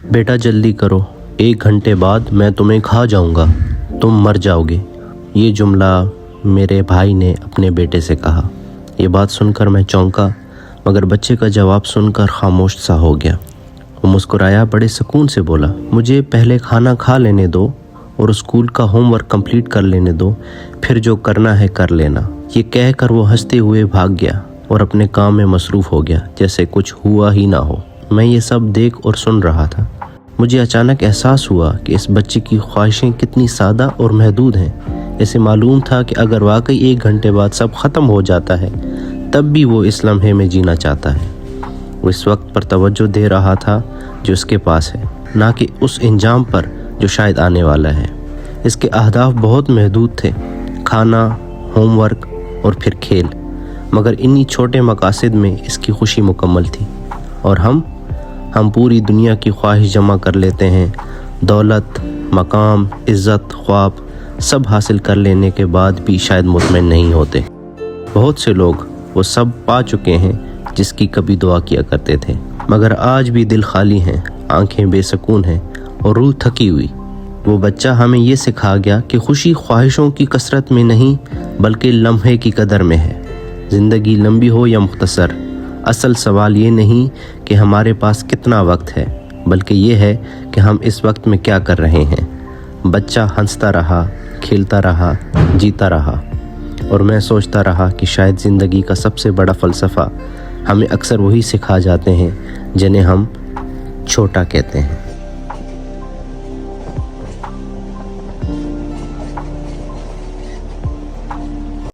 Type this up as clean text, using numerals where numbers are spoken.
بیٹا جلدی کرو، 1 گھنٹے بعد میں تمہیں کھا جاؤں گا، تم مر جاؤ گے۔ یہ جملہ میرے بھائی نے اپنے بیٹے سے کہا۔ یہ بات سن کر میں چونکا، مگر بچے کا جواب سن کر خاموش سا ہو گیا۔ وہ مسکرایا، بڑے سکون سے بولا، مجھے پہلے کھانا کھا لینے دو اور اسکول کا ہوم ورک کمپلیٹ کر لینے دو، پھر جو کرنا ہے کر لینا۔ یہ کہہ کر وہ ہنستے ہوئے بھاگ گیا اور اپنے کام میں مصروف ہو گیا جیسے کچھ ہوا ہی نہ ہو۔ میں یہ سب دیکھ اور سن رہا تھا۔ مجھے اچانک احساس ہوا کہ اس بچے کی خواہشیں کتنی سادہ اور محدود ہیں۔ اسے معلوم تھا کہ اگر واقعی 1 گھنٹے بعد سب ختم ہو جاتا ہے تب بھی وہ اس لمحے میں جینا چاہتا ہے۔ وہ اس وقت پر توجہ دے رہا تھا جو اس کے پاس ہے، نہ کہ اس انجام پر جو شاید آنے والا ہے۔ اس کے اہداف بہت محدود تھے، کھانا، ہوم ورک اور پھر کھیل، مگر انہی چھوٹے مقاصد میں اس کی خوشی مکمل تھی۔ اور ہم پوری دنیا کی خواہش جمع کر لیتے ہیں، دولت، مقام، عزت، خواب سب حاصل کر لینے کے بعد بھی شاید مطمئن نہیں ہوتے۔ بہت سے لوگ وہ سب پا چکے ہیں جس کی کبھی دعا کیا کرتے تھے، مگر آج بھی دل خالی ہیں، آنکھیں بے سکون ہیں اور روح تھکی ہوئی۔ وہ بچہ ہمیں یہ سکھا گیا کہ خوشی خواہشوں کی کثرت میں نہیں بلکہ لمحے کی قدر میں ہے۔ زندگی لمبی ہو یا مختصر، اصل سوال یہ نہیں کہ ہمارے پاس کتنا وقت ہے، بلکہ یہ ہے کہ ہم اس وقت میں کیا کر رہے ہیں۔ بچہ ہنستا رہا، کھیلتا رہا، جیتا رہا، اور میں سوچتا رہا کہ شاید زندگی کا سب سے بڑا فلسفہ ہمیں اکثر وہی سکھا جاتے ہیں جنہیں ہم چھوٹا کہتے ہیں۔